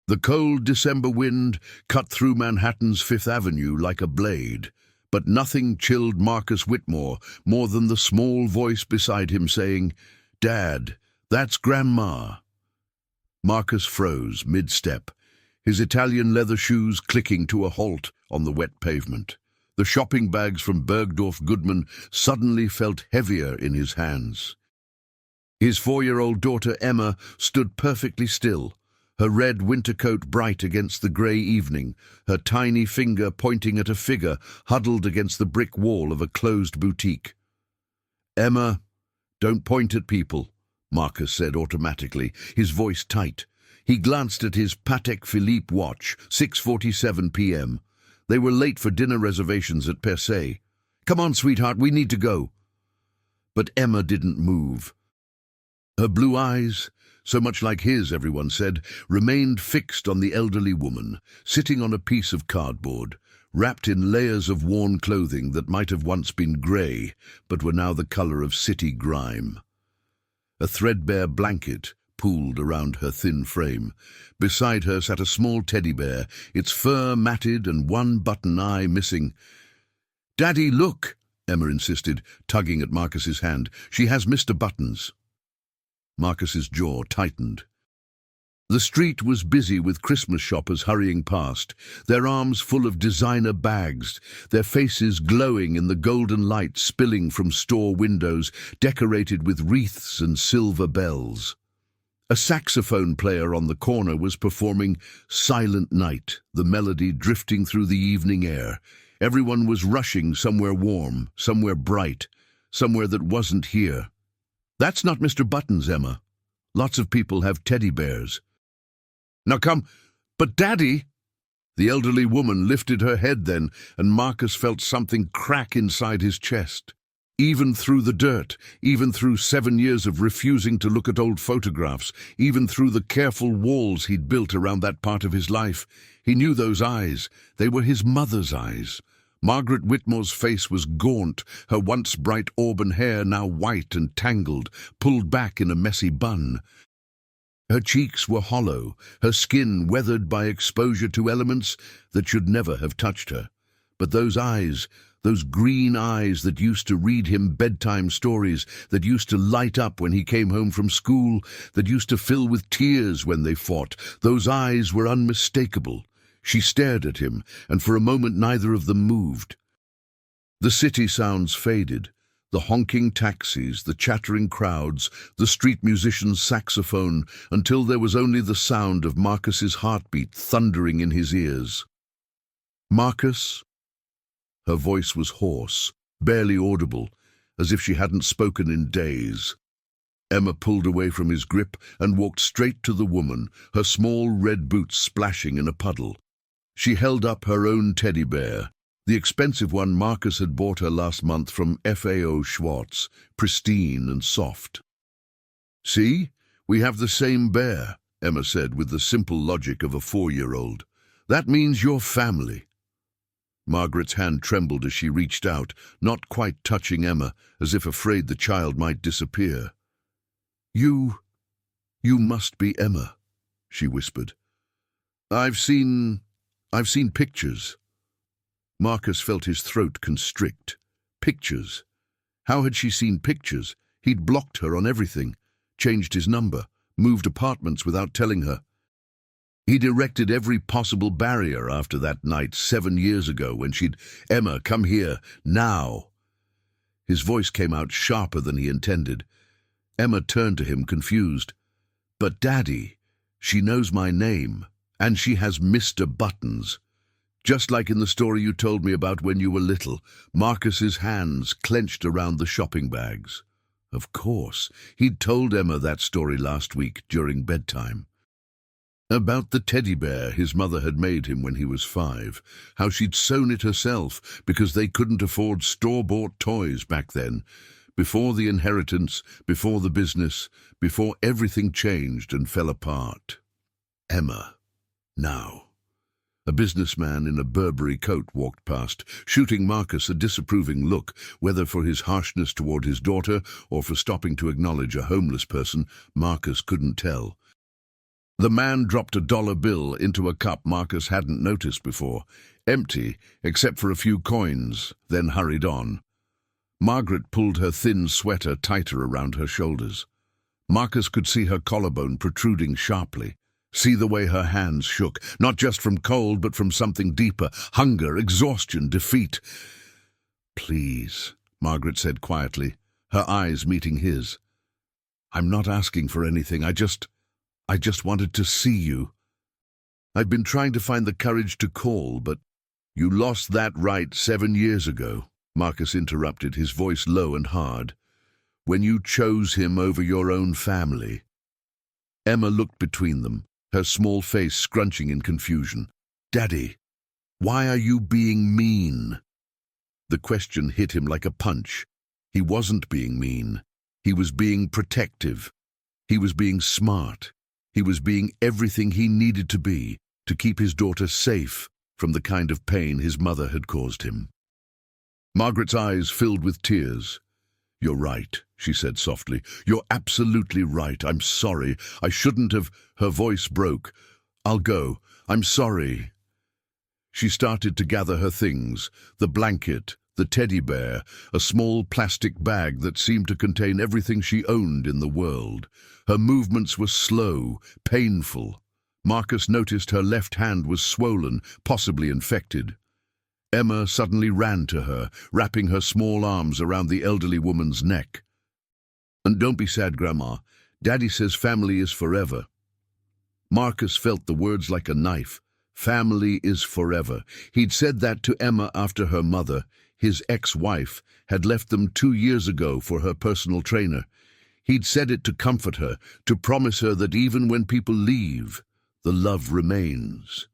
The cold December wind cut through Manhattan's Fifth Avenue like a blade, but nothing chilled Marcus Whitmore more than the small voice beside him saying, "Dad, that's Grandma." Marcus froze mid-step, his Italian leather shoes clicking to a halt on the wet pavement. The shopping bags from Bergdorf Goodman suddenly felt heavier in his hands. His 4-year-old daughter Emma stood perfectly still, her red winter coat bright against the grey evening, her tiny finger pointing at a figure huddled against the brick wall of a closed boutique. "Emma, don't point at people," Marcus said automatically, his voice tight. He glanced at his Patek Philippe watch, 6:47 p.m. They were late for dinner reservations at Perse. "Come on, sweetheart, we need to go." But Emma didn't move. Her blue eyes, so much like his, everyone said, remained fixed on the elderly woman, sitting on a piece of cardboard, wrapped in layers of worn clothing that might have once been grey, but were now the colour of city grime. A threadbare blanket pooled around her thin frame. Beside her sat a small teddy bear, its fur matted and one button eye missing. "Daddy, look," Emma insisted, tugging at Marcus's hand. "She has Mr. Buttons." Marcus's jaw tightened. The street was busy with Christmas shoppers hurrying past, their arms full of designer bags, their faces glowing in the golden light spilling from store windows decorated with wreaths and silver bells. A saxophone player on the corner was performing "Silent Night," the melody drifting through the evening air. Everyone was rushing somewhere warm, somewhere bright, somewhere that wasn't here. "That's not Mr. Buttons, Emma. Lots of people have teddy bears." "Now come, but Daddy!" The elderly woman lifted her head then, and Marcus felt something crack inside his chest. Even through the dirt, even through 7 years of refusing to look at old photographs, even through the careful walls he'd built around that part of his life, he knew those eyes. They were his mother's eyes. Margaret Whitmore's face was gaunt, her once bright auburn hair now white and tangled, pulled back in a messy bun. Her cheeks were hollow, her skin weathered by exposure to elements that should never have touched her. But those eyes, those green eyes that used to read him bedtime stories, that used to light up when he came home from school, that used to fill with tears when they fought, those eyes were unmistakable. She stared at him, and for a moment neither of them moved. The city sounds faded. The honking taxis, the chattering crowds, the street musician's saxophone, until there was only the sound of Marcus's heartbeat thundering in his ears. "Marcus?" Her voice was hoarse, barely audible, as if she hadn't spoken in days. Emma pulled away from his grip and walked straight to the woman, her small red boots splashing in a puddle. She held up her own teddy bear, the expensive one Marcus had bought her last month from FAO Schwartz, pristine and soft. "See, we have the same bear," Emma said with the simple logic of a 4-year-old. "That means you're family." Margaret's hand trembled as she reached out, not quite touching Emma, as if afraid the child might disappear. You must be Emma," she whispered. I've seen pictures." Marcus felt his throat constrict. Pictures. How had she seen pictures? He'd blocked her on everything, changed his number, moved apartments without telling her. He'd erected every possible barrier after that night 7 years ago when she'd, "Emma, come here, now." His voice came out sharper than he intended. Emma turned to him, confused. "But Daddy, she knows my name, and she has Mr. Buttons." Just like in the story you told me about when you were little, Marcus's hands clenched around the shopping bags. Of course, he'd told Emma that story last week during bedtime. About the teddy bear his mother had made him when he was 5, how she'd sewn it herself because they couldn't afford store-bought toys back then, before the inheritance, before the business, before everything changed and fell apart. Emma. Now. A businessman in a Burberry coat walked past, shooting Marcus a disapproving look, whether for his harshness toward his daughter or for stopping to acknowledge a homeless person, Marcus couldn't tell. The man dropped a dollar bill into a cup Marcus hadn't noticed before, empty except for a few coins, then hurried on. Margaret pulled her thin sweater tighter around her shoulders. Marcus could see her collarbone protruding sharply, see the way her hands shook, not just from cold but from something deeper, hunger, exhaustion, defeat. "Please," Margaret said quietly, her eyes meeting his. "I'm not asking for anything, I just wanted to see you. I've been trying to find the courage to call, but—" "You lost that right 7 years ago," Marcus interrupted, his voice low and hard, "when you chose him over your own family." Emma looked between them, her small face scrunching in confusion. "Daddy, why are you being mean?" The question hit him like a punch. He wasn't being mean. He was being protective. He was being smart. He was being everything he needed to be to keep his daughter safe from the kind of pain his mother had caused him. Margaret's eyes filled with tears. "You're right," she said softly. "You're absolutely right. I'm sorry. I shouldn't have—" Her voice broke. "I'll go. I'm sorry." She started to gather her things, the blanket, the teddy bear, a small plastic bag that seemed to contain everything she owned in the world. Her movements were slow, painful. Marcus noticed her left hand was swollen, possibly infected. Emma suddenly ran to her, wrapping her small arms around the elderly woman's neck. "And don't be sad, Grandma. Daddy says family is forever." Marcus felt the words like a knife. Family is forever. He'd said that to Emma after her mother, his ex-wife, had left them 2 years ago for her personal trainer. He'd said it to comfort her, to promise her that even when people leave, the love remains.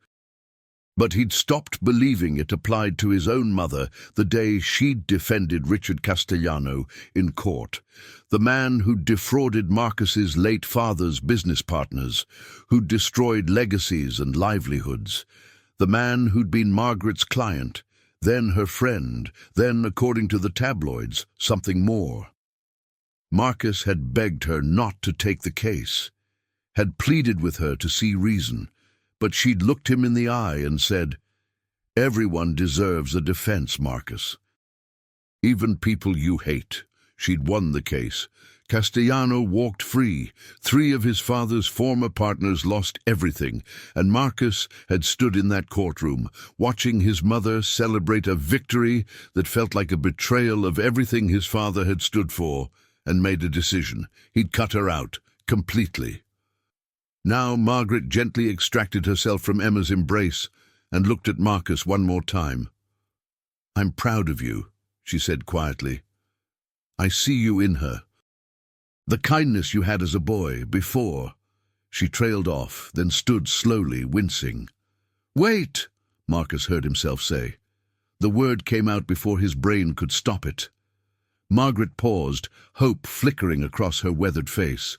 But he'd stopped believing it applied to his own mother the day she'd defended Richard Castellano in court, the man who'd defrauded Marcus's late father's business partners, who'd destroyed legacies and livelihoods, the man who'd been Margaret's client, then her friend, then, according to the tabloids, something more. Marcus had begged her not to take the case, had pleaded with her to see reason, but she'd looked him in the eye and said, "Everyone deserves a defense, Marcus. Even people you hate." She'd won the case. Castellano walked free. 3 of his father's former partners lost everything, and Marcus had stood in that courtroom, watching his mother celebrate a victory that felt like a betrayal of everything his father had stood for, and made a decision. He'd cut her out, completely. Now Margaret gently extracted herself from Emma's embrace and looked at Marcus one more time. "I'm proud of you," she said quietly. "I see you in her. The kindness you had as a boy, before." She trailed off, then stood slowly, wincing. "Wait," Marcus heard himself say. The word came out before his brain could stop it. Margaret paused, hope flickering across her weathered face.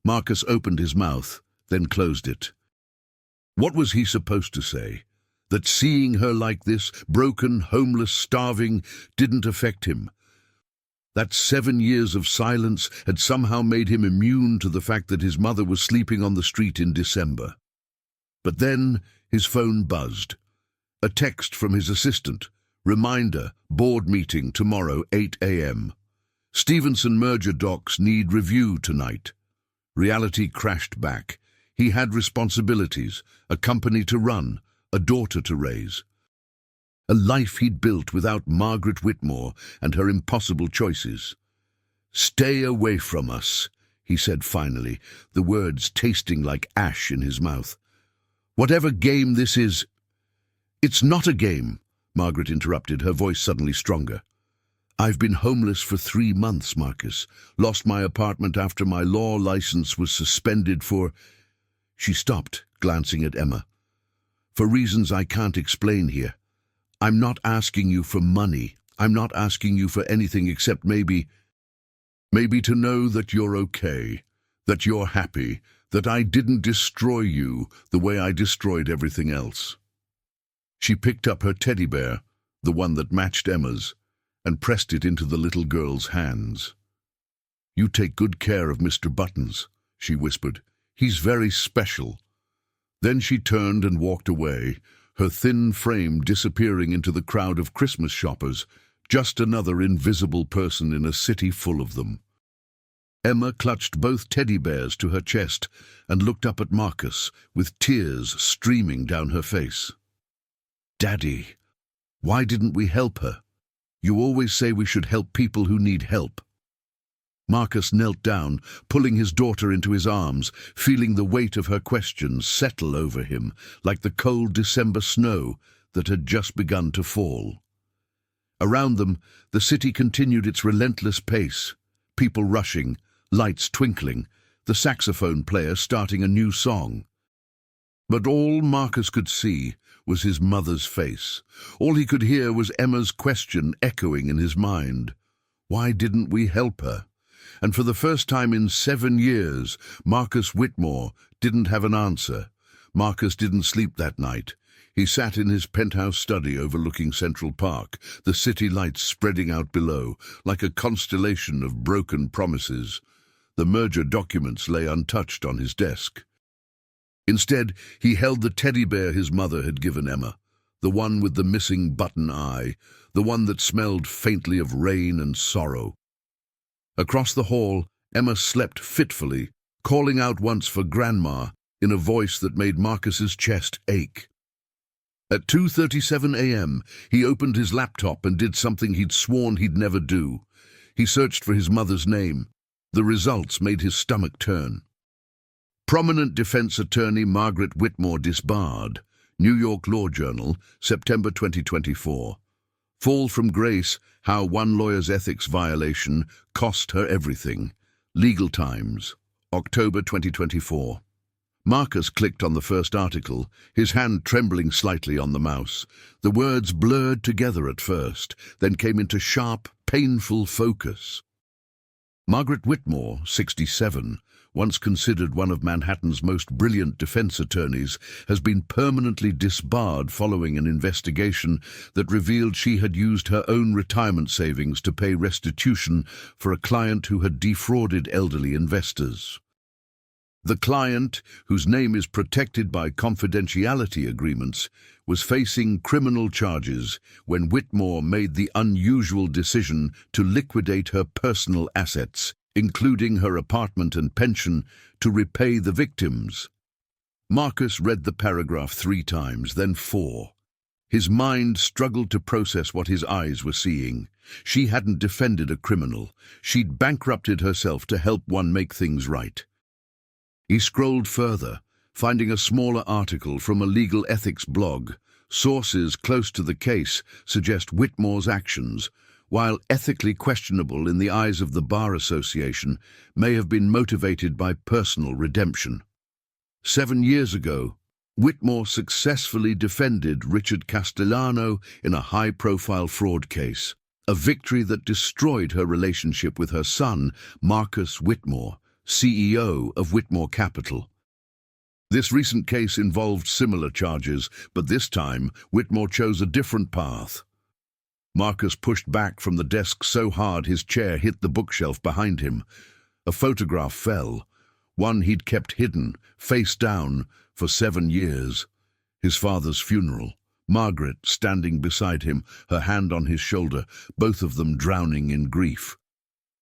Marcus opened his mouth, then closed it. What was he supposed to say? That seeing her like this, broken, homeless, starving, didn't affect him? That 7 years of silence had somehow made him immune to the fact that his mother was sleeping on the street in December? But then his phone buzzed. A text from his assistant. Reminder, board meeting tomorrow, 8 a.m. Stevenson merger docs need review tonight. Reality crashed back. He had responsibilities, a company to run, a daughter to raise. A life he'd built without Margaret Whitmore and her impossible choices. "Stay away from us," he said finally, the words tasting like ash in his mouth. "Whatever game this is—" "It's not a game," Margaret interrupted, her voice suddenly stronger. "I've been homeless for 3 months, Marcus. Lost my apartment after my law license was suspended for—" She stopped, glancing at Emma. "For reasons I can't explain here. I'm not asking you for money. I'm not asking you for anything except maybe to know that you're okay, that you're happy, that I didn't destroy you the way I destroyed everything else." She picked up her teddy bear, the one that matched Emma's, and pressed it into the little girl's hands. "You take good care of Mr. Buttons," she whispered. "He's very special." Then she turned and walked away, her thin frame disappearing into the crowd of Christmas shoppers, just another invisible person in a city full of them. Emma clutched both teddy bears to her chest and looked up at Marcus, with tears streaming down her face. "Daddy, why didn't we help her? You always say we should help people who need help." Marcus knelt down, pulling his daughter into his arms, feeling the weight of her questions settle over him like the cold December snow that had just begun to fall. Around them, the city continued its relentless pace, people rushing, lights twinkling, the saxophone player starting a new song. But all Marcus could see was his mother's face. All he could hear was Emma's question echoing in his mind. Why didn't we help her? And for the first time in 7 years, Marcus Whitmore didn't have an answer. Marcus didn't sleep that night. He sat in his penthouse study overlooking Central Park, the city lights spreading out below, like a constellation of broken promises. The merger documents lay untouched on his desk. Instead, he held the teddy bear his mother had given Emma, the one with the missing button eye, the one that smelled faintly of rain and sorrow. Across the hall, Emma slept fitfully, calling out once for Grandma in a voice that made Marcus's chest ache. At 2:37 a.m., he opened his laptop and did something he'd sworn he'd never do. He searched for his mother's name. The results made his stomach turn. Prominent defense attorney Margaret Whitmore disbarred. New York Law Journal, September 2024. Fall from grace, how one lawyer's ethics violation cost her everything. Legal Times, October 2024. Marcus clicked on the first article, his hand trembling slightly on the mouse. The words blurred together at first, then came into sharp, painful focus. Margaret Whitmore, 67, once considered one of Manhattan's most brilliant defense attorneys, has been permanently disbarred following an investigation that revealed she had used her own retirement savings to pay restitution for a client who had defrauded elderly investors. The client, whose name is protected by confidentiality agreements, was facing criminal charges when Whitmore made the unusual decision to liquidate her personal assets, including her apartment and pension, to repay the victims. Marcus read the paragraph 3 times, then 4. His mind struggled to process what his eyes were seeing. She hadn't defended a criminal. She'd bankrupted herself to help one make things right. He scrolled further, finding a smaller article from a legal ethics blog. Sources close to the case suggest Whitmore's actions, while ethically questionable in the eyes of the Bar Association, may have been motivated by personal redemption. 7 years ago, Whitmore successfully defended Richard Castellano in a high-profile fraud case, a victory that destroyed her relationship with her son, Marcus Whitmore, CEO of Whitmore Capital. This recent case involved similar charges, but this time Whitmore chose a different path. Marcus pushed back from the desk so hard his chair hit the bookshelf behind him. A photograph fell, one he'd kept hidden, face down, for 7 years. His father's funeral. Margaret standing beside him, her hand on his shoulder, both of them drowning in grief.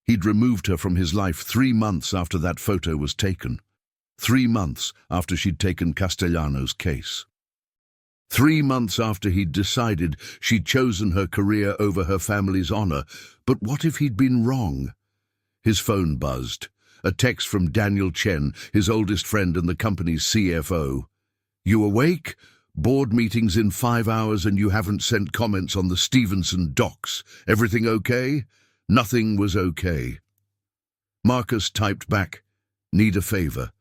He'd removed her from his life 3 months after that photo was taken. 3 months after she'd taken Castellano's case. 3 months after he'd decided she'd chosen her career over her family's honor. But what if he'd been wrong? His phone buzzed. A text from Daniel Chen, his oldest friend and the company's CFO. "You awake? Board meeting's in 5 hours and you haven't sent comments on the Stevenson docs. Everything okay?" Nothing was okay. Marcus typed back, "Need a favor.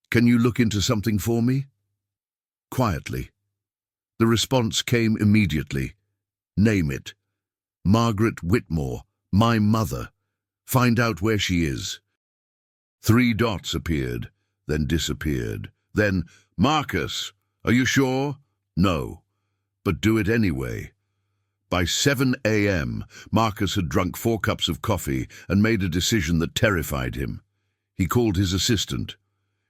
Can you look into something for me?" Quietly. The response came immediately. "Name it. Margaret Whitmore, my mother. Find out where she is." 3 dots appeared, then disappeared. Then, "Marcus, are you sure?" "No, but do it anyway." By 7 a.m., Marcus had drunk 4 cups of coffee and made a decision that terrified him. He called his assistant.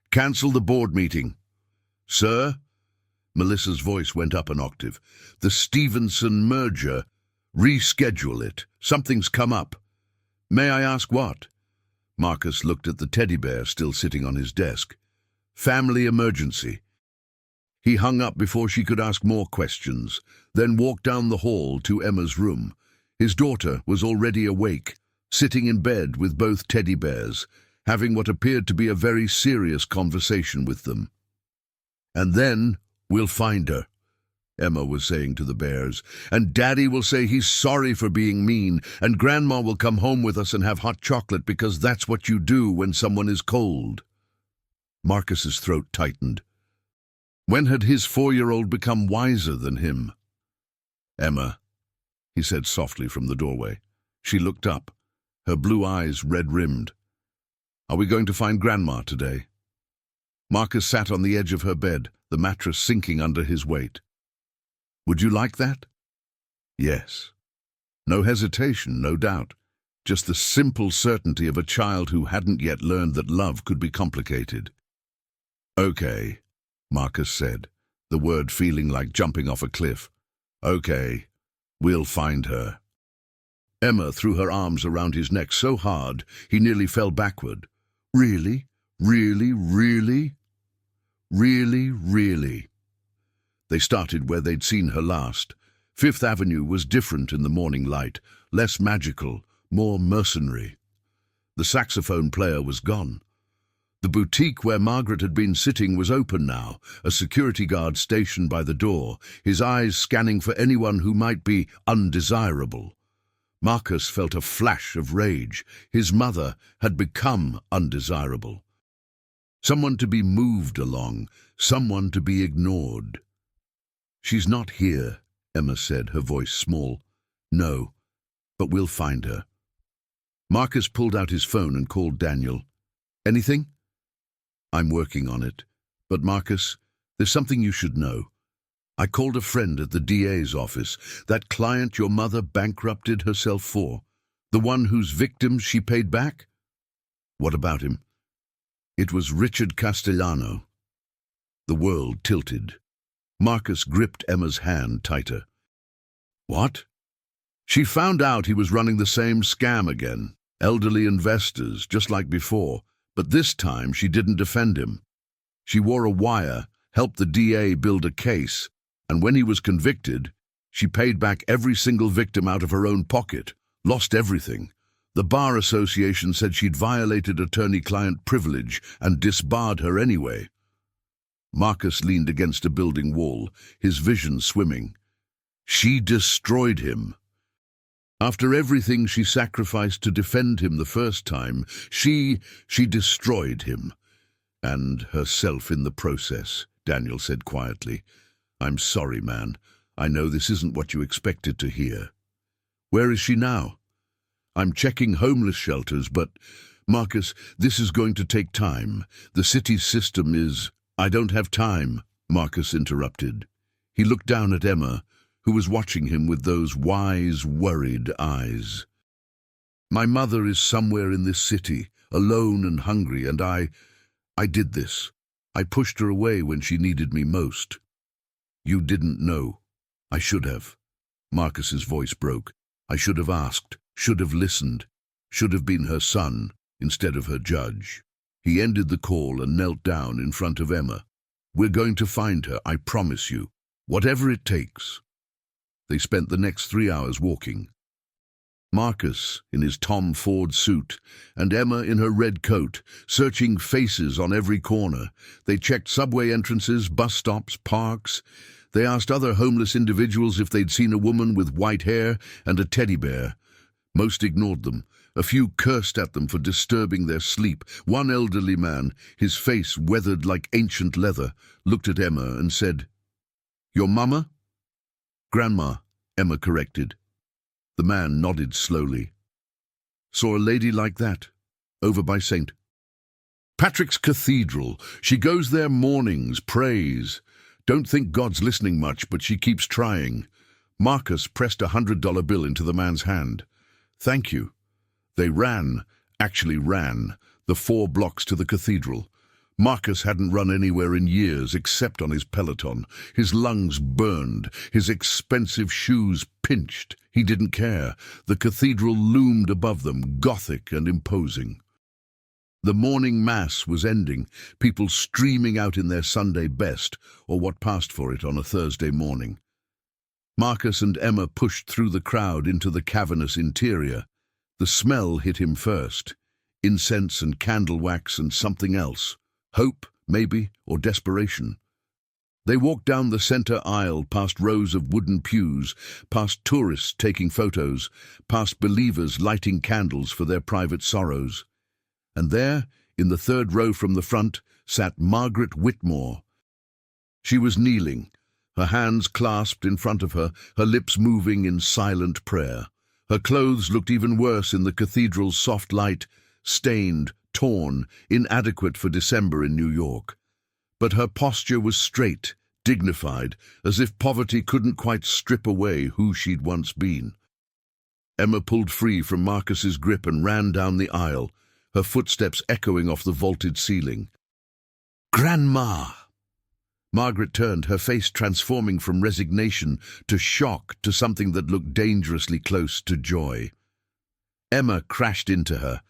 "Cancel the board meeting." Sir? Melissa's voice went up an octave. The Stevenson merger. Reschedule it. Something's come up. May I ask what? Marcus looked at the teddy bear still sitting on his desk. Family emergency. He hung up before she could ask more questions, then walked down the hall to Emma's room. His daughter was already awake, sitting in bed with both teddy bears, having what appeared to be a very serious conversation with them. And then we'll find her, Emma was saying to the bears, and Daddy will say he's sorry for being mean, and Grandma will come home with us and have hot chocolate because that's what you do when someone is cold. Marcus's throat tightened. When had his 4-year-old become wiser than him? Emma, he said softly from the doorway. She looked up, her blue eyes red-rimmed. Are we going to find Grandma today? Marcus sat on the edge of her bed, the mattress sinking under his weight. Would you like that? Yes. No hesitation, no doubt. Just the simple certainty of a child who hadn't yet learned that love could be complicated. Okay, Marcus said, the word feeling like jumping off a cliff. Okay, we'll find her. Emma threw her arms around his neck so hard he nearly fell backward. Really? Really? Really? Really? Really? They started where they'd seen her last. Fifth Avenue was different in the morning light, less magical, more mercenary. The saxophone player was gone. The boutique where Margaret had been sitting was open now, a security guard stationed by the door, his eyes scanning for anyone who might be undesirable. Marcus felt a flash of rage. His mother had become undesirable. Someone to be moved along, someone to be ignored. She's not here, Emma said, her voice small. No, but we'll find her. Marcus pulled out his phone and called Daniel. Anything? I'm working on it. But Marcus, there's something you should know. I called a friend at the DA's office, that client your mother bankrupted herself for, the one whose victims she paid back. What about him? It was Richard Castellano. The world tilted. Marcus gripped Emma's hand tighter. What? She found out he was running the same scam again. Elderly investors, just like before, but this time she didn't defend him. She wore a wire, helped the DA build a case, and when he was convicted, she paid back every single victim out of her own pocket, lost everything. The Bar Association said she'd violated attorney-client privilege and disbarred her anyway. Marcus leaned against a building wall, his vision swimming. She destroyed him. After everything she sacrificed to defend him the first time, she destroyed him. And herself in the process, Daniel said quietly. I'm sorry, man. I know this isn't what you expected to hear. Where is she now? I'm checking homeless shelters, but, Marcus, this is going to take time. The city's system is... I don't have time, Marcus interrupted. He looked down at Emma, who was watching him with those wise, worried eyes. My mother is somewhere in this city, alone and hungry, and I did this. I pushed her away when she needed me most. You didn't know. I should have. Marcus's voice broke. I should have asked, should have listened, should have been her son instead of her judge. He ended the call and knelt down in front of Emma. We're going to find her, I promise you, whatever it takes. They spent the next 3 hours walking. Marcus in his Tom Ford suit and Emma in her red coat, searching faces on every corner. They checked subway entrances, bus stops, parks. They asked other homeless individuals if they'd seen a woman with white hair and a teddy bear. Most ignored them. A few cursed at them for disturbing their sleep. One elderly man, his face weathered like ancient leather, looked at Emma and said, Your mama? Grandma, Emma corrected. The man nodded slowly. Saw a lady like that, over by St. Patrick's Cathedral. She goes there mornings, prays. Don't think God's listening much, but she keeps trying. Marcus pressed a $100 bill into the man's hand. Thank you. They ran, actually ran, the 4 blocks to the cathedral. Marcus hadn't run anywhere in years except on his Peloton. His lungs burned, his expensive shoes pinched. He didn't care. The cathedral loomed above them, gothic and imposing. The morning mass was ending, people streaming out in their Sunday best, or what passed for it on a Thursday morning. Marcus and Emma pushed through the crowd into the cavernous interior. The smell hit him first. Incense and candle wax and something else. Hope, maybe, or desperation. They walked down the center aisle, past rows of wooden pews, past tourists taking photos, past believers lighting candles for their private sorrows. And there, in the third row from the front, sat Margaret Whitmore. She was kneeling, her hands clasped in front of her, her lips moving in silent prayer. Her clothes looked even worse in the cathedral's soft light, stained, torn, inadequate for December in New York. But her posture was straight, dignified, as if poverty couldn't quite strip away who she'd once been. Emma pulled free from Marcus's grip and ran down the aisle, her footsteps echoing off the vaulted ceiling. "Grandma!" Margaret turned, her face transforming from resignation to shock to something that looked dangerously close to joy. Emma crashed into her,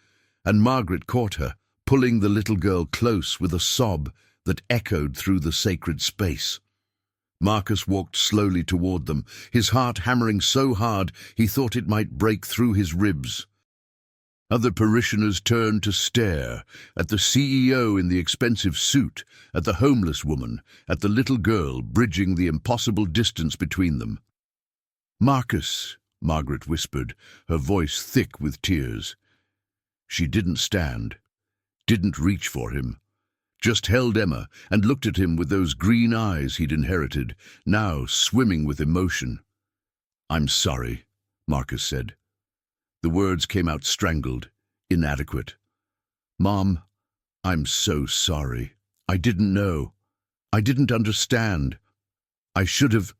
and Margaret caught her, pulling the little girl close with a sob that echoed through the sacred space. Marcus walked slowly toward them, his heart hammering so hard he thought it might break through his ribs. Other parishioners turned to stare, at the CEO in the expensive suit, at the homeless woman, at the little girl bridging the impossible distance between them. "Marcus," Margaret whispered, her voice thick with tears. She didn't stand, didn't reach for him, just held Emma and looked at him with those green eyes he'd inherited, now swimming with emotion. "I'm sorry," Marcus said. The words came out strangled, inadequate. "Mom, I'm so sorry. I didn't know. I didn't understand. I should have—"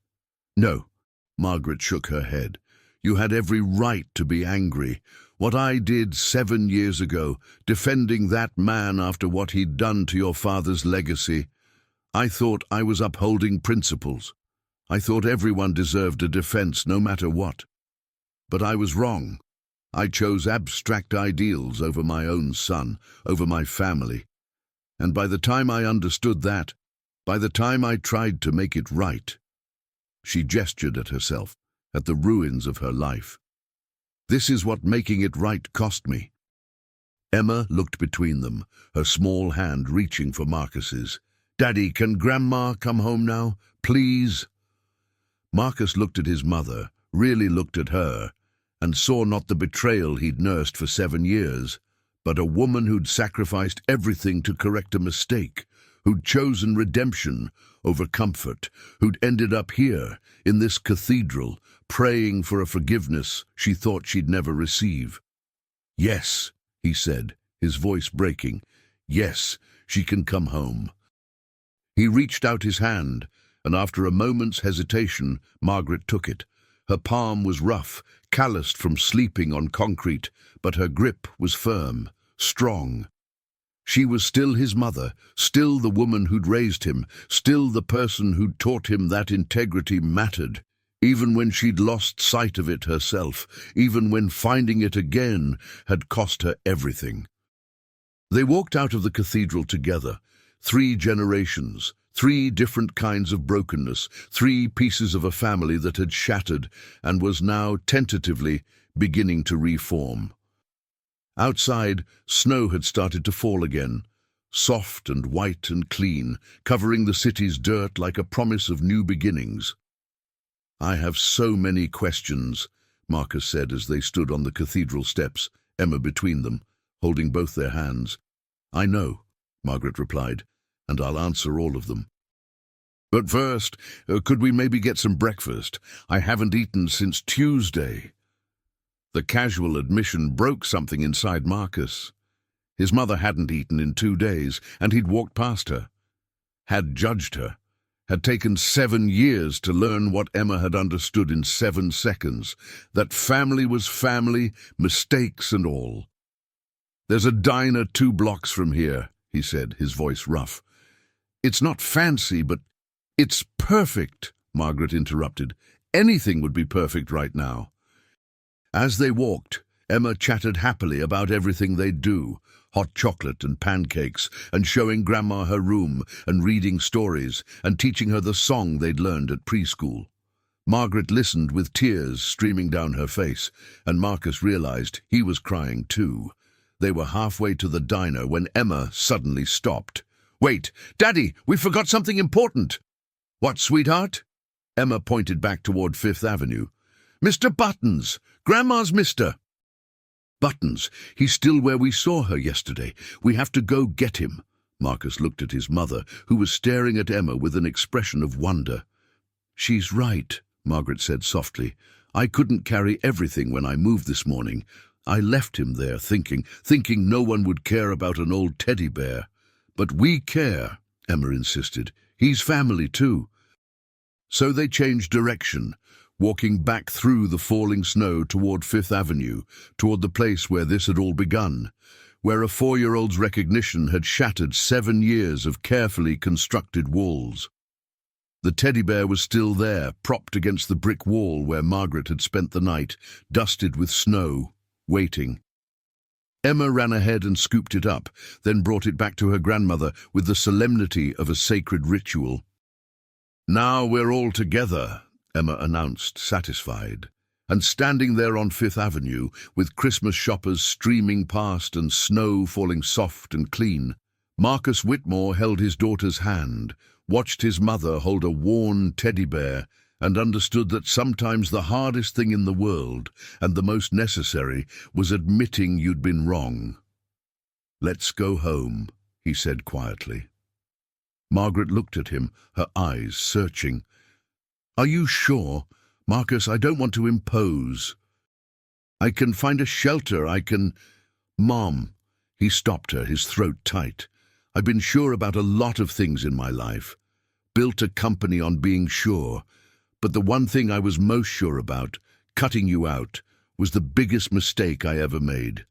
"No," Margaret shook her head. "You had every right to be angry. What I did 7 years ago, defending that man after what he'd done to your father's legacy, I thought I was upholding principles. I thought everyone deserved a defense no matter what. But I was wrong. I chose abstract ideals over my own son, over my family. And by the time I understood that, by the time I tried to make it right—" She gestured at herself, at the ruins of her life. "This is what making it right cost me." Emma looked between them, her small hand reaching for Marcus's. "Daddy, can Grandma come home now, please?" Marcus looked at his mother, really looked at her, and saw not the betrayal he'd nursed for 7 years, but a woman who'd sacrificed everything to correct a mistake, who'd chosen redemption over comfort, who'd ended up here, in this cathedral, praying for a forgiveness she thought she'd never receive. "Yes," he said, his voice breaking. "Yes, she can come home." He reached out his hand, and after a moment's hesitation, Margaret took it. Her palm was rough, calloused from sleeping on concrete, but her grip was firm, strong. She was still his mother, still the woman who'd raised him, still the person who'd taught him that integrity mattered, even when she'd lost sight of it herself, even when finding it again had cost her everything. They walked out of the cathedral together, 3 generations, 3 different kinds of brokenness, 3 pieces of a family that had shattered and was now tentatively beginning to reform. Outside, snow had started to fall again, soft and white and clean, covering the city's dirt like a promise of new beginnings. "I have so many questions," Marcus said as they stood on the cathedral steps, Emma between them, holding both their hands. "I know," Margaret replied, "and I'll answer all of them. But first, could we maybe get some breakfast? I haven't eaten since Tuesday." The casual admission broke something inside Marcus. His mother hadn't eaten in 2 days, and he'd walked past her, had judged her, had taken 7 years to learn what Emma had understood in 7 seconds, that family was family, mistakes and all. "There's a diner 2 blocks from here," he said, his voice rough. It's not fancy, but it's perfect, Margaret interrupted. Anything would be perfect right now. As they walked, Emma chattered happily about everything they'd do, hot chocolate and pancakes, and showing Grandma her room, and reading stories, and teaching her the song they'd learned at preschool. Margaret listened with tears streaming down her face, and Marcus realized he was crying too. They were halfway to the diner when Emma suddenly stopped. "Wait, Daddy, we forgot something important." "What, sweetheart?" Emma pointed back toward Fifth Avenue. "Mr. Buttons, Grandma's Mr. Buttons. He's still where we saw her yesterday. We have to go get him." Marcus looked at his mother, who was staring at Emma with an expression of wonder. "She's right," Margaret said softly. "I couldn't carry everything when I moved this morning. I left him there thinking no one would care about an old teddy bear. But we care," Emma insisted. "He's family too." So they changed direction, walking back through the falling snow toward Fifth Avenue, toward the place where this had all begun, where a 4-year-old's recognition had shattered 7 years of carefully constructed walls. The teddy bear was still there, propped against the brick wall where Margaret had spent the night, dusted with snow, waiting. Emma ran ahead and scooped it up, then brought it back to her grandmother with the solemnity of a sacred ritual. "Now we're all together," Emma announced, satisfied. And standing there on Fifth Avenue, with Christmas shoppers streaming past and snow falling soft and clean, Marcus Whitmore held his daughter's hand, watched his mother hold a worn teddy bear, and understood that sometimes the hardest thing in the world, and the most necessary, was admitting you'd been wrong. "Let's go home," he said quietly. Margaret looked at him, her eyes searching. "Are you sure? Marcus, I don't want to impose. I can find a shelter, I can—" "Mom," he stopped her, his throat tight. "I've been sure about a lot of things in my life. Built a company on being sure. But the one thing I was most sure about, cutting you out, was the biggest mistake I ever made.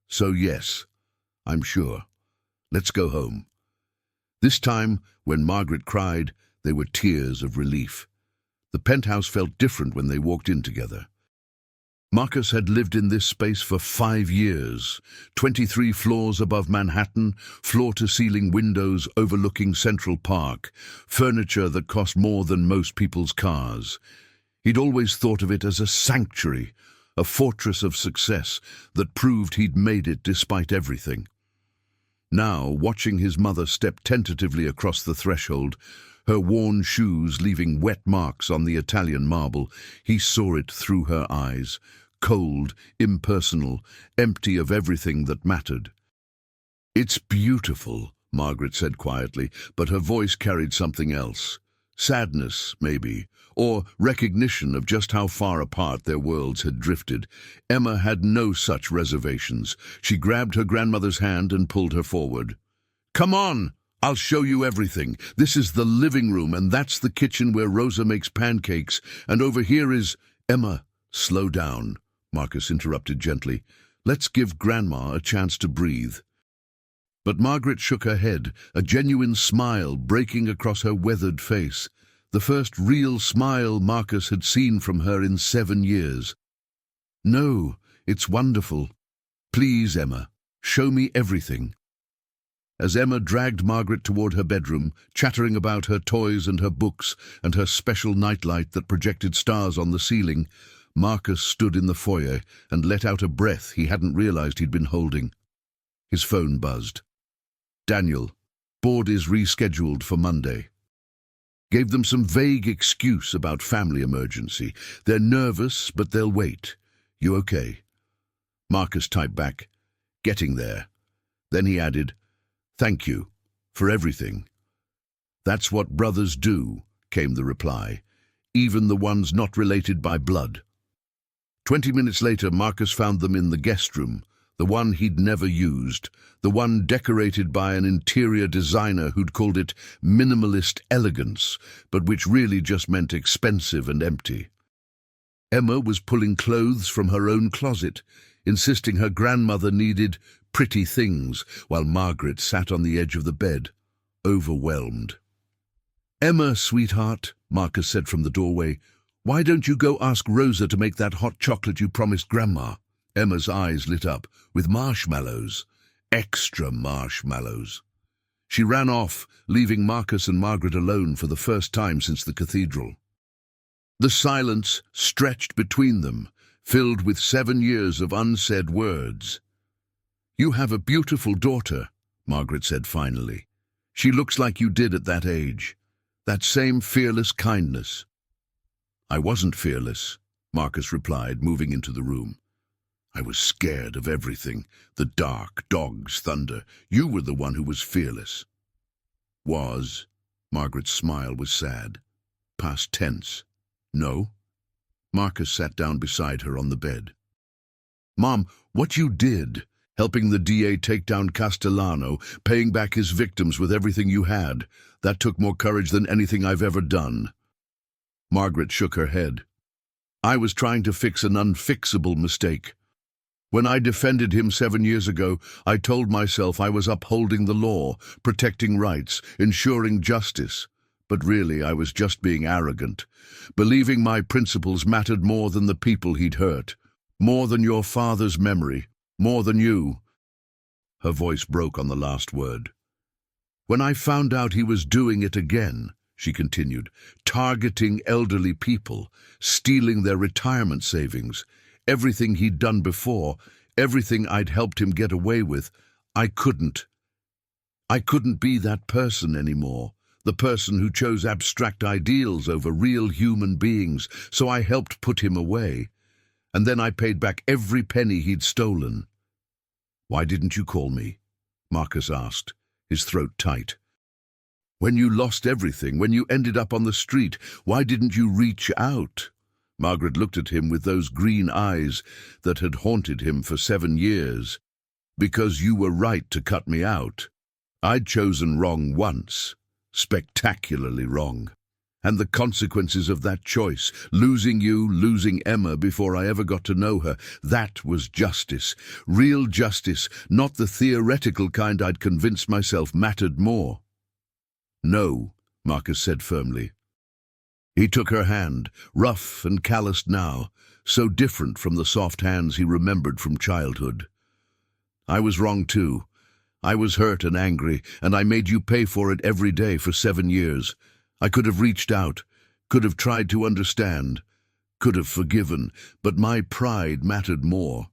So yes, I'm sure. Let's go home." This time, when Margaret cried, they were tears of relief. The penthouse felt different when they walked in together. Marcus had lived in this space for 5 years, 23 floors above Manhattan, floor-to-ceiling windows overlooking Central Park, furniture that cost more than most people's cars. He'd always thought of it as a sanctuary, a fortress of success that proved he'd made it despite everything. Now, watching his mother step tentatively across the threshold, her worn shoes leaving wet marks on the Italian marble, he saw it through her eyes, cold, impersonal, empty of everything that mattered. "It's beautiful," Margaret said quietly, but her voice carried something else. Sadness, maybe, or recognition of just how far apart their worlds had drifted. Emma had no such reservations. She grabbed her grandmother's hand and pulled her forward. "Come on! I'll show you everything. This is the living room, and that's the kitchen where Rosa makes pancakes, and over here is—" "Emma, slow down," Marcus interrupted gently. "Let's give Grandma a chance to breathe." But Margaret shook her head, a genuine smile breaking across her weathered face, the first real smile Marcus had seen from her in 7 years. "No, it's wonderful. Please, Emma, show me everything." As Emma dragged Margaret toward her bedroom, chattering about her toys and her books and her special nightlight that projected stars on the ceiling, Marcus stood in the foyer and let out a breath he hadn't realized he'd been holding. His phone buzzed. "Daniel, board is rescheduled for Monday." Gave them some vague excuse about family emergency. "They're nervous, but they'll wait. You okay?" Marcus typed back, "Getting there." Then he added, "Thank you for everything." "That's what brothers do," came the reply, "even the ones not related by blood." 20 minutes later, Marcus found them in the guest room, the one he'd never used, the one decorated by an interior designer who'd called it minimalist elegance, but which really just meant expensive and empty. Emma was pulling clothes from her own closet, insisting her grandmother needed pretty things, while Margaret sat on the edge of the bed, overwhelmed. "Emma, sweetheart," Marcus said from the doorway, "why don't you go ask Rosa to make that hot chocolate you promised Grandma?" Emma's eyes lit up with marshmallows, extra marshmallows. She ran off, leaving Marcus and Margaret alone for the first time since the cathedral. The silence stretched between them, filled with 7 years of unsaid words. "You have a beautiful daughter," Margaret said finally. "She looks like you did at that age. That same fearless kindness." "I wasn't fearless," Marcus replied, moving into the room. "I was scared of everything. The dark, dogs, thunder. You were the one who was fearless." "Was?" Margaret's smile was sad. Past tense. "No?" Marcus sat down beside her on the bed. "Mom, what you did, helping the DA take down Castellano, paying back his victims with everything you had, that took more courage than anything I've ever done." Margaret shook her head. "I was trying to fix an unfixable mistake. When I defended him 7 years ago, I told myself I was upholding the law, protecting rights, ensuring justice. But really, I was just being arrogant, believing my principles mattered more than the people he'd hurt, more than your father's memory, more than you." Her voice broke on the last word. "When I found out he was doing it again," she continued, "targeting elderly people, stealing their retirement savings, everything he'd done before, everything I'd helped him get away with, I couldn't be that person anymore. The person who chose abstract ideals over real human beings, so I helped put him away. And then I paid back every penny he'd stolen." "Why didn't you call me?" Marcus asked, his throat tight. "When you lost everything, when you ended up on the street, why didn't you reach out?" Margaret looked at him with those green eyes that had haunted him for 7 years. "Because you were right to cut me out. I'd chosen wrong once. Spectacularly wrong. And the consequences of that choice, losing you, losing Emma before I ever got to know her, that was justice. Real justice, not the theoretical kind I'd convinced myself mattered more." "No," Marcus said firmly. He took her hand, rough and calloused now, so different from the soft hands he remembered from childhood. "I was wrong too. I was hurt and angry, and I made you pay for it every day for 7 years. I could have reached out, could have tried to understand, could have forgiven, but my pride mattered more."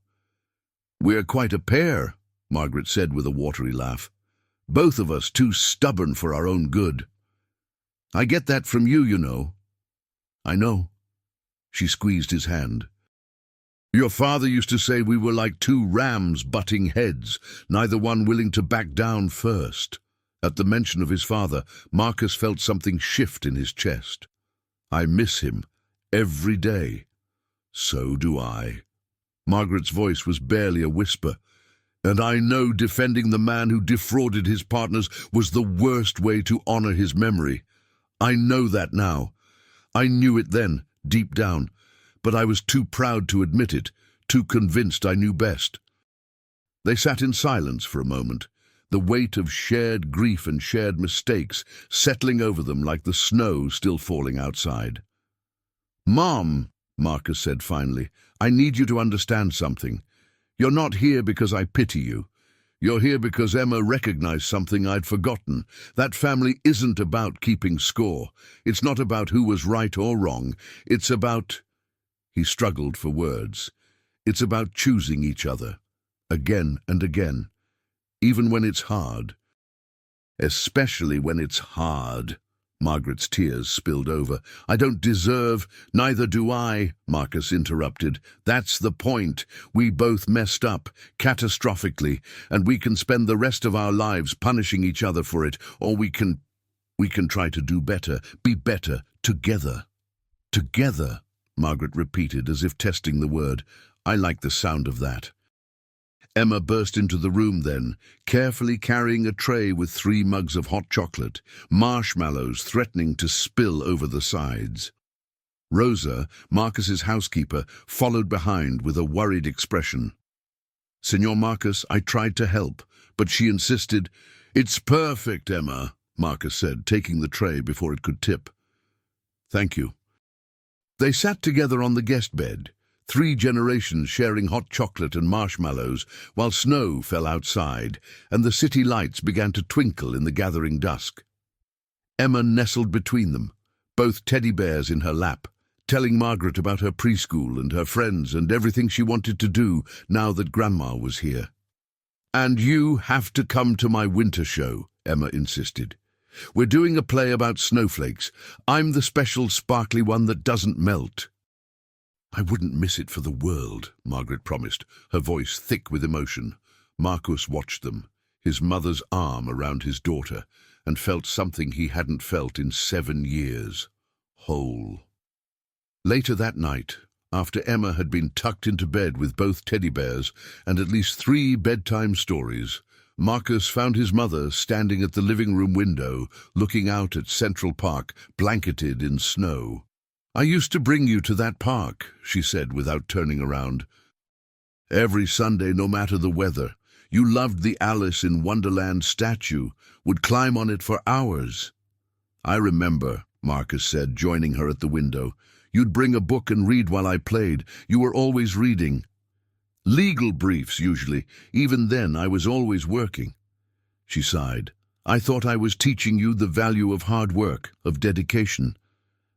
"We're quite a pair," Margaret said with a watery laugh. "Both of us too stubborn for our own good. I get that from you, you know." "I know." She squeezed his hand. "Your father used to say we were like 2 rams butting heads, neither one willing to back down first." At the mention of his father, Marcus felt something shift in his chest. "I miss him every day." "So do I." Margaret's voice was barely a whisper. "And I know defending the man who defrauded his partners was the worst way to honor his memory. I know that now. I knew it then, deep down, but I was too proud to admit it, too convinced I knew best." They sat in silence for a moment, the weight of shared grief and shared mistakes settling over them like the snow still falling outside. "Mom," Marcus said finally, "I need you to understand something. You're not here because I pity you. You're here because Emma recognized something I'd forgotten. That family isn't about keeping score. It's not about who was right or wrong. It's about—" He struggled for words. "It's about choosing each other, again and again, even when it's hard. Especially when it's hard." Margaret's tears spilled over. "I don't deserve, neither do I," Marcus interrupted. "That's the point. We both messed up, catastrophically, and we can spend the rest of our lives punishing each other for it, or we can try to do better, be better, together." "Together," Margaret repeated as if testing the word. "I like the sound of that." Emma burst into the room then, carefully carrying a tray with 3 mugs of hot chocolate, marshmallows threatening to spill over the sides. Rosa, Marcus's housekeeper, followed behind with a worried expression. Senor Marcus, I tried to help, but she insisted. It's perfect, Emma, Marcus said, taking the tray before it could tip. Thank you. They sat together on the guest bed, 3 generations sharing hot chocolate and marshmallows, while snow fell outside and the city lights began to twinkle in the gathering dusk. Emma nestled between them, both teddy bears in her lap, telling Margaret about her preschool and her friends and everything she wanted to do now that Grandma was here. And you have to come to my winter show, Emma insisted. We're doing a play about snowflakes. I'm the special sparkly one that doesn't melt. I wouldn't miss it for the world, Margaret promised, her voice thick with emotion. Marcus watched them, his mother's arm around his daughter, and felt something he hadn't felt in 7 years. Whole. Later that night, after Emma had been tucked into bed with both teddy bears and at least 3 bedtime stories, Marcus found his mother standing at the living room window, looking out at Central Park, blanketed in snow. I used to bring you to that park, she said without turning around. Every Sunday, no matter the weather. You loved the Alice in Wonderland statue, would climb on it for hours. I remember, Marcus said, joining her at the window. You'd bring a book and read while I played. You were always reading. Legal briefs, usually. Even then, I was always working. She sighed. I thought I was teaching you the value of hard work, of dedication.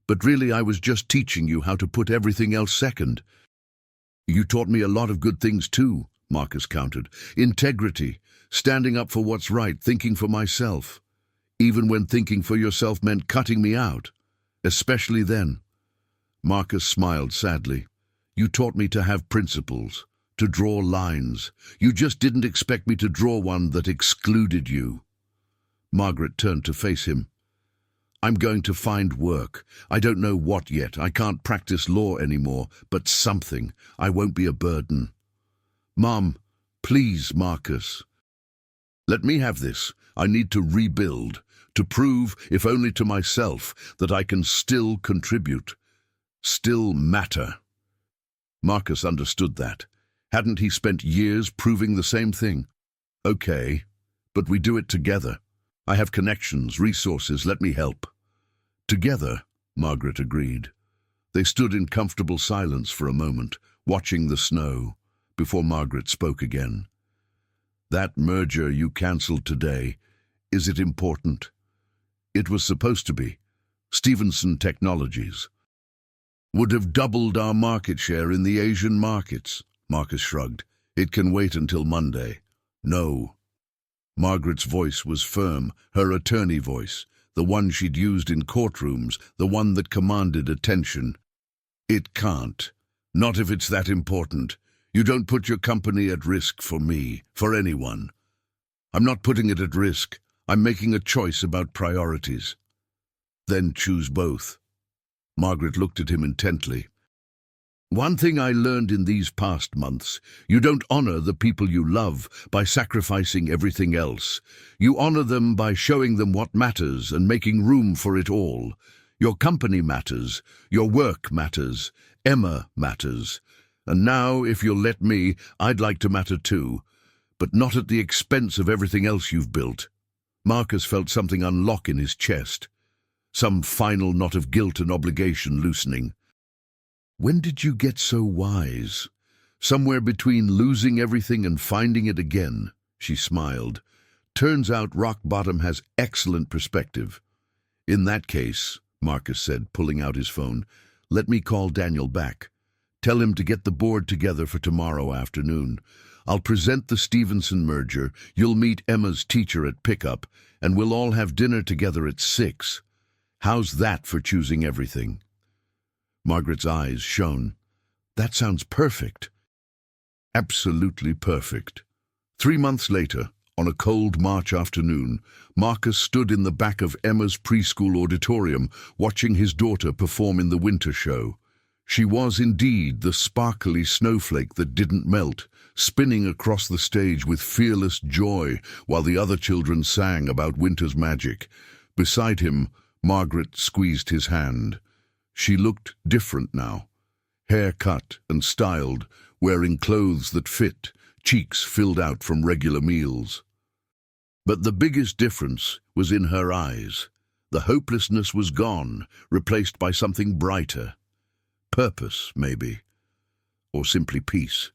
But really, I was just teaching you how to put everything else second. You taught me a lot of good things too, Marcus countered. Integrity, standing up for what's right, thinking for myself. Even when thinking for yourself meant cutting me out. Especially then. Marcus smiled sadly. You taught me to have principles, to draw lines. You just didn't expect me to draw one that excluded you. Margaret turned to face him. I'm going to find work. I don't know what yet. I can't practice law anymore, but something. I won't be a burden. Mom, please, Marcus. Let me have this. I need to rebuild, to prove, if only to myself, that I can still contribute, still matter. Marcus understood that. Hadn't he spent years proving the same thing? Okay, but we do it together. I have connections, resources, let me help. Together, Margaret agreed. They stood in comfortable silence for a moment, watching the snow, before Margaret spoke again. That merger you cancelled today, is it important? It was supposed to be. Stevenson Technologies. Would have doubled our market share in the Asian markets. Marcus shrugged. It can wait until Monday. No. Margaret's voice was firm, her attorney voice, the one she'd used in courtrooms, the one that commanded attention. It can't. Not if it's that important. You don't put your company at risk for me, for anyone. I'm not putting it at risk. I'm making a choice about priorities. Then choose both. Margaret looked at him intently. One thing I learned in these past months, you don't honor the people you love by sacrificing everything else. You honor them by showing them what matters and making room for it all. Your company matters, your work matters, Emma matters. And now, if you'll let me, I'd like to matter too, but not at the expense of everything else you've built. Marcus felt something unlock in his chest, some final knot of guilt and obligation loosening. When did you get so wise? Somewhere between losing everything and finding it again, she smiled. Turns out rock bottom has excellent perspective. In that case, Marcus said, pulling out his phone, let me call Daniel back. Tell him to get the board together for tomorrow afternoon. I'll present the Stevenson merger, you'll meet Emma's teacher at pickup, and we'll all have dinner together at 6. How's that for choosing everything? Margaret's eyes shone. That sounds perfect. Absolutely perfect. 3 months later, on a cold March afternoon, Marcus stood in the back of Emma's preschool auditorium, watching his daughter perform in the winter show. She was indeed the sparkly snowflake that didn't melt, spinning across the stage with fearless joy while the other children sang about winter's magic. Beside him, Margaret squeezed his hand. She looked different now, hair cut and styled, wearing clothes that fit, cheeks filled out from regular meals. But the biggest difference was in her eyes. The hopelessness was gone, replaced by something brighter. Purpose, maybe. Or simply peace.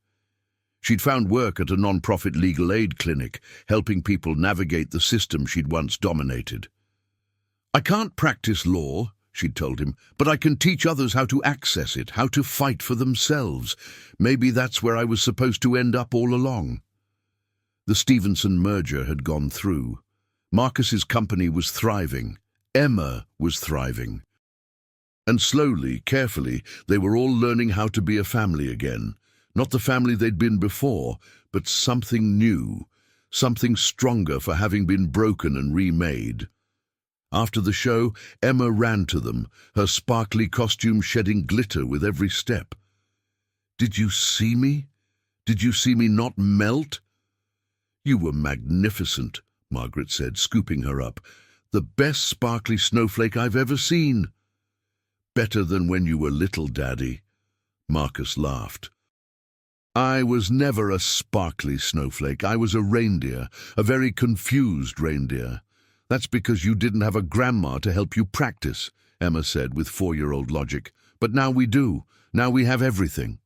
She'd found work at a non-profit legal aid clinic, helping people navigate the system she'd once dominated. "I can't practice law," she'd told him, "but I can teach others how to access it, how to fight for themselves. Maybe that's where I was supposed to end up all along." The Stevenson merger had gone through. Marcus's company was thriving. Emma was thriving. And slowly, carefully, they were all learning how to be a family again. Not the family they'd been before, but something new, something stronger for having been broken and remade. After the show, Emma ran to them, her sparkly costume shedding glitter with every step. "Did you see me? Did you see me not melt?" "You were magnificent," Margaret said, scooping her up. "The best sparkly snowflake I've ever seen." "Better than when you were little, Daddy." Marcus laughed. "I was never a sparkly snowflake. I was a reindeer, a very confused reindeer." "That's because you didn't have a grandma to help you practice," Emma said with 4-year-old logic. "But now we do. Now we have everything."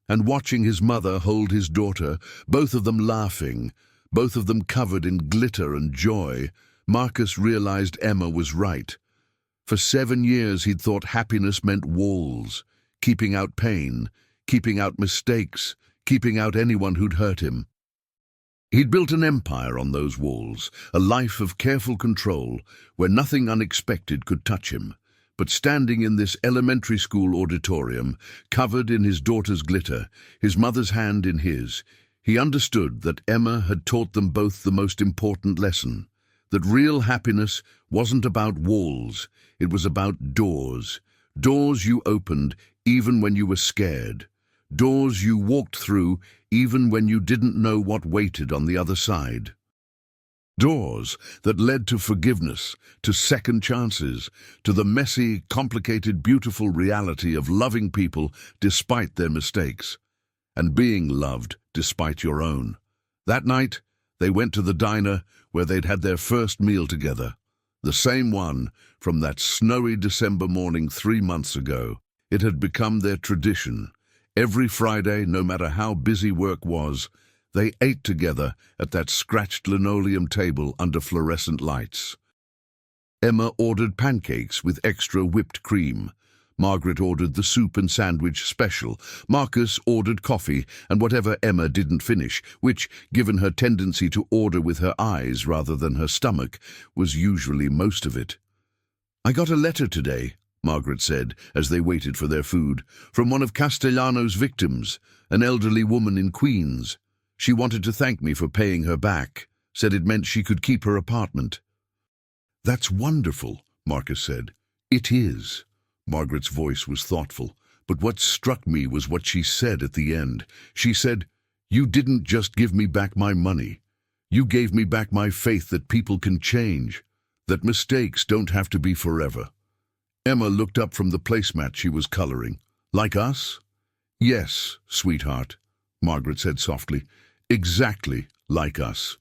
And watching his mother hold his daughter, both of them laughing, both of them covered in glitter and joy, Marcus realized Emma was right. For 7 years he'd thought happiness meant walls, keeping out pain, keeping out mistakes, keeping out anyone who'd hurt him. He'd built an empire on those walls, a life of careful control, where nothing unexpected could touch him. But standing in this elementary school auditorium, covered in his daughter's glitter, his mother's hand in his, he understood that Emma had taught them both the most important lesson, that real happiness wasn't about walls, it was about doors. Doors you opened even when you were scared. Doors you walked through even when you didn't know what waited on the other side. Doors that led to forgiveness, to second chances, to the messy, complicated, beautiful reality of loving people despite their mistakes, and being loved despite your own. That night, they went to the diner where they'd had their first meal together, the same one from that snowy December morning 3 months ago. It had become their tradition. Every Friday, no matter how busy work was, they ate together at that scratched linoleum table under fluorescent lights. Emma ordered pancakes with extra whipped cream. Margaret ordered the soup and sandwich special. Marcus ordered coffee and whatever Emma didn't finish, which, given her tendency to order with her eyes rather than her stomach, was usually most of it. "I got a letter today," Margaret said as they waited for their food, "from one of Castellano's victims, an elderly woman in Queens. She wanted to thank me for paying her back, said it meant she could keep her apartment." "That's wonderful," Marcus said. "It is." Margaret's voice was thoughtful, but what struck me was what she said at the end. She said, "You didn't just give me back my money. You gave me back my faith that people can change, that mistakes don't have to be forever." Emma looked up from the placemat she was coloring. "Like us?" "Yes, sweetheart," Margaret said softly. "Exactly like us."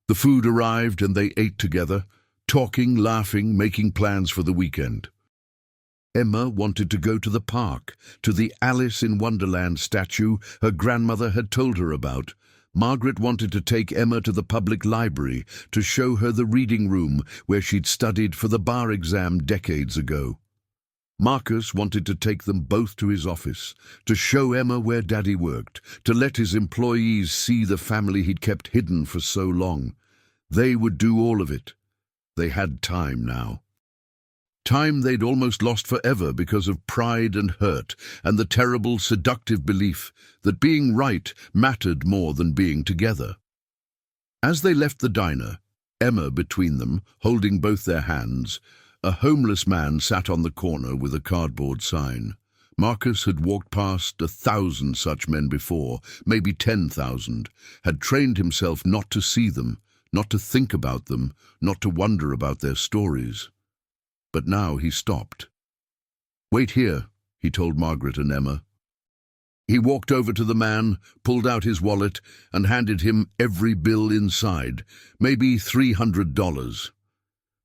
The food arrived and they ate together, talking, laughing, making plans for the weekend. Emma wanted to go to the park, to the Alice in Wonderland statue her grandmother had told her about. Margaret wanted to take Emma to the public library to show her the reading room where she'd studied for the bar exam decades ago. Marcus wanted to take them both to his office, to show Emma where Daddy worked, to let his employees see the family he'd kept hidden for so long. They would do all of it. They had time now. Time they'd almost lost forever because of pride and hurt and the terrible, seductive belief that being right mattered more than being together. As they left the diner, Emma between them, holding both their hands, a homeless man sat on the corner with a cardboard sign. Marcus had walked past 1,000 such men before, maybe 10,000, had trained himself not to see them, not to think about them, not to wonder about their stories. But now he stopped. "Wait here," he told Margaret and Emma. He walked over to the man, pulled out his wallet, and handed him every bill inside, maybe $300.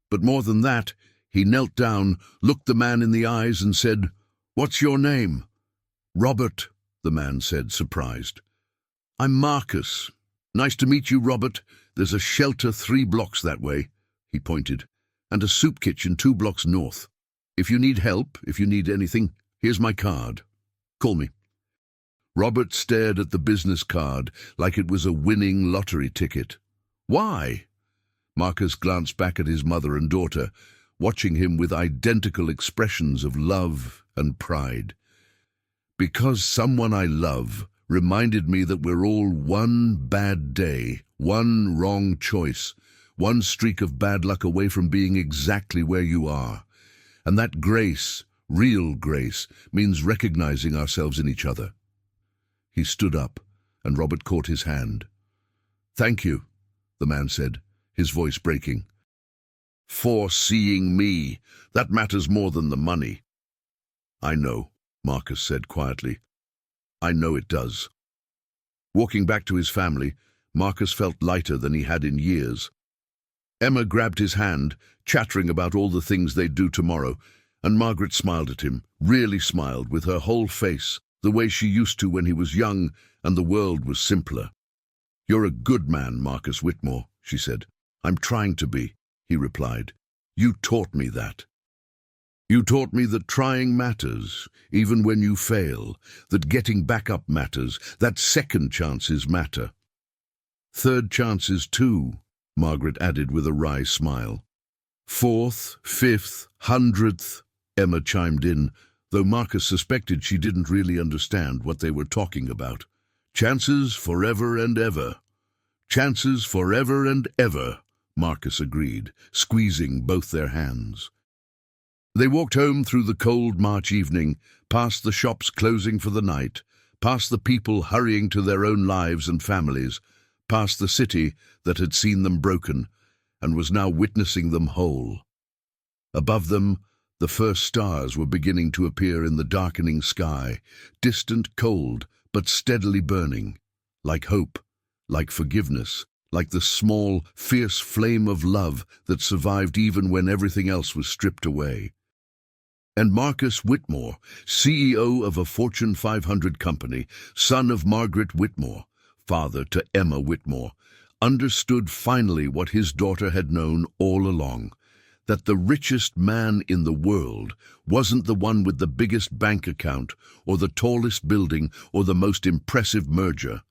But more than that, he knelt down, looked the man in the eyes, and said, "What's your name?" "Robert," the man said, surprised. "I'm Marcus. Nice to meet you, Robert. There's a shelter 3 blocks that way," he pointed, "and a soup kitchen 2 blocks north. If you need help, if you need anything, here's my card. Call me." Robert stared at the business card like it was a winning lottery ticket. "Why?" Marcus glanced back at his mother and daughter, watching him with identical expressions of love and pride. "Because someone I love reminded me that we're all one bad day, one wrong choice, one streak of bad luck away from being exactly where you are. And that grace, real grace, means recognizing ourselves in each other." He stood up, and Robert caught his hand. "Thank you," the man said, his voice breaking. "For seeing me. That matters more than the money." "I know," Marcus said quietly. "I know it does." Walking back to his family, Marcus felt lighter than he had in years. Emma grabbed his hand, chattering about all the things they'd do tomorrow, and Margaret smiled at him, really smiled, with her whole face, the way she used to when he was young and the world was simpler. "You're a good man, Marcus Whitmore," she said. "I'm trying to be," he replied. "You taught me that. You taught me that trying matters, even when you fail, that getting back up matters, that second chances matter." "Third chances too," Margaret added with a wry smile. "Fourth, 5th, 100th, Emma chimed in, though Marcus suspected she didn't really understand what they were talking about. "Chances forever and ever. Chances forever and ever," Marcus agreed, squeezing both their hands. They walked home through the cold March evening, past the shops closing for the night, past the people hurrying to their own lives and families, past the city that had seen them broken and was now witnessing them whole. Above them, the first stars were beginning to appear in the darkening sky, distant, cold, but steadily burning, like hope, like forgiveness, like the small, fierce flame of love that survived even when everything else was stripped away. And Marcus Whitmore, CEO of a Fortune 500 company, son of Margaret Whitmore, father to Emma Whitmore, understood finally what his daughter had known all along, that the richest man in the world wasn't the one with the biggest bank account or the tallest building or the most impressive merger.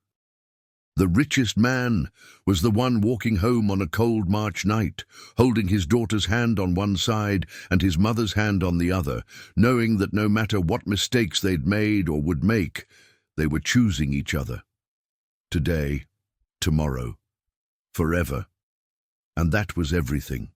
The richest man was the one walking home on a cold March night, holding his daughter's hand on one side and his mother's hand on the other, knowing that no matter what mistakes they'd made or would make, they were choosing each other. Today, tomorrow, forever. And that was everything.